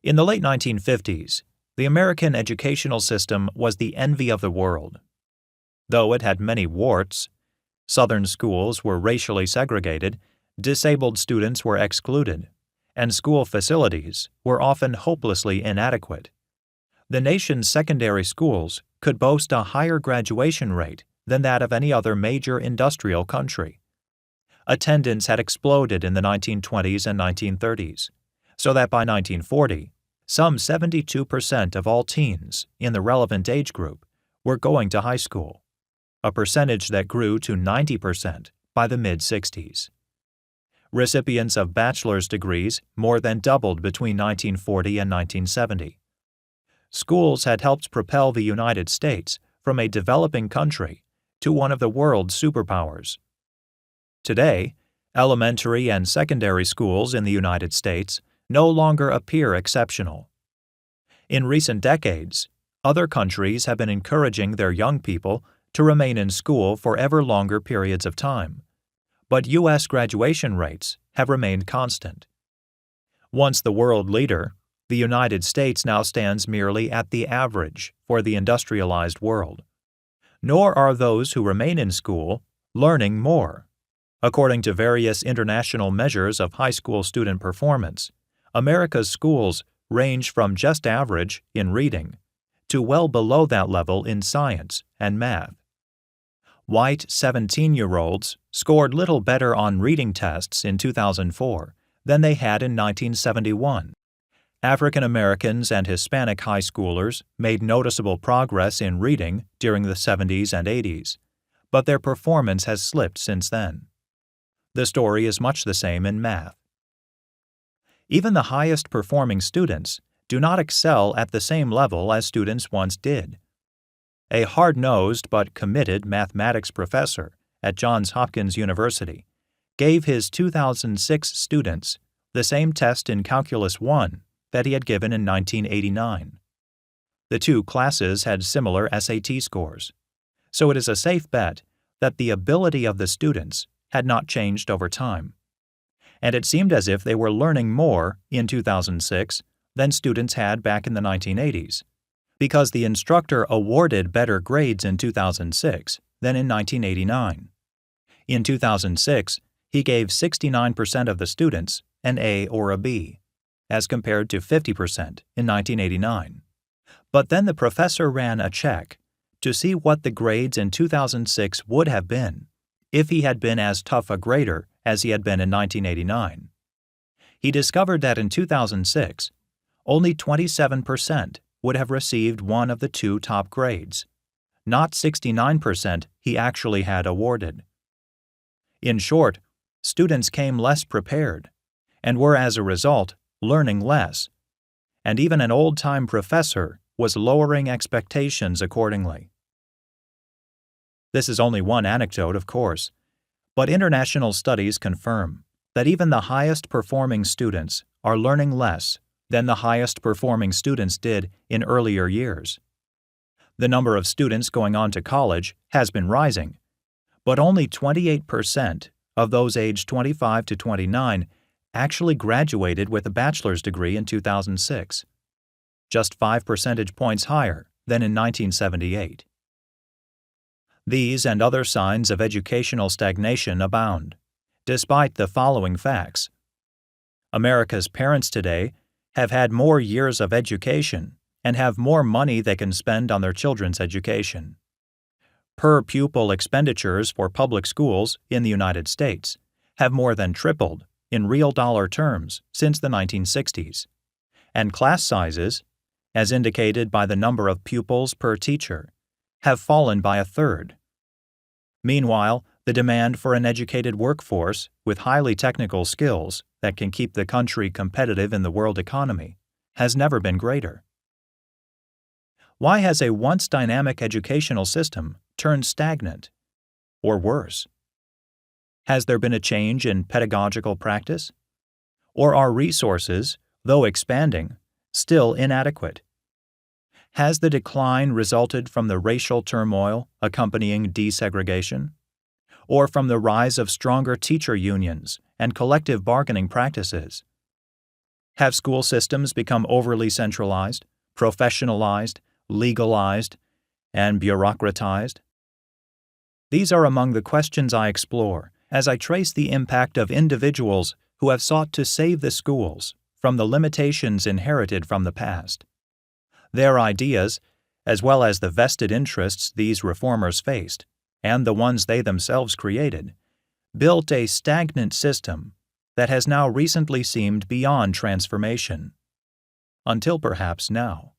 In the late 1950s, the American educational system was the envy of the world. Though it had many warts, Southern schools were racially segregated, disabled students were excluded, and school facilities were often hopelessly inadequate. The nation's secondary schools could boast a higher graduation rate than that of any other major industrial country. Attendance had exploded in the 1920s and 1930s, so that by 1940, some 72% of all teens in the relevant age group were going to high school, a percentage that grew to 90% by the mid-60s. Recipients of bachelor's degrees more than doubled between 1940 and 1970. Schools had helped propel the United States from a developing country to one of the world's superpowers. Today, elementary and secondary schools in the United States no longer appear exceptional. In recent decades, other countries have been encouraging their young people to remain in school for ever longer periods of time, but U.S. graduation rates have remained constant. Once the world leader, the United States now stands merely at the average for the industrialized world. Nor are those who remain in school learning more. According to various international measures of high school student performance, America's schools range from just average in reading to well below that level in science and math. White 17-year-olds scored little better on reading tests in 2004 than they had in 1971. African Americans and Hispanic high schoolers made noticeable progress in reading during the 70s and 80s, but their performance has slipped since then. The story is much the same in math. Even the highest performing students do not excel at the same level as students once did. A hard-nosed but committed mathematics professor at Johns Hopkins University gave his 2006 students the same test in Calculus 1 that he had given in 1989. The two classes had similar SAT scores, so it is a safe bet that the ability of the students had not changed over time. And it seemed as if they were learning more in 2006 than students had back in the 1980s, because the instructor awarded better grades in 2006 than in 1989. In 2006, he gave 69% of the students an A or a B, as compared to 50% in 1989. But then the professor ran a check to see what the grades in 2006 would have been if he had been as tough a grader as he had been in 1989. He discovered that in 2006, only 27% would have received one of the two top grades, not 69% he actually had awarded. In short, students came less prepared and were as a result learning less, and even an old-time professor was lowering expectations accordingly. This is only one anecdote, of course, but international studies confirm that even the highest-performing students are learning less than the highest-performing students did in earlier years. The number of students going on to college has been rising, but only 28% of those aged 25 to 29 actually graduated with a bachelor's degree in 2006, just 5 percentage points higher than in 1978. These and other signs of educational stagnation abound, despite the following facts. America's parents today have had more years of education and have more money they can spend on their children's education. Per-pupil expenditures for public schools in the United States have more than tripled in real dollar terms since the 1960s, and class sizes, as indicated by the number of pupils per teacher, have fallen by a third. Meanwhile, the demand for an educated workforce with highly technical skills that can keep the country competitive in the world economy has never been greater. Why has a once dynamic educational system turned stagnant, or worse? Has there been a change in pedagogical practice? Or are resources, though expanding, still inadequate? Has the decline resulted from the racial turmoil accompanying desegregation? Or from the rise of stronger teacher unions and collective bargaining practices? Have school systems become overly centralized, professionalized, legalized, and bureaucratized? These are among the questions I explore as I trace the impact of individuals who have sought to save the schools from the limitations inherited from the past. Their ideas, as well as the vested interests these reformers faced, and the ones they themselves created, built a stagnant system that has now recently seemed beyond transformation. Until perhaps now.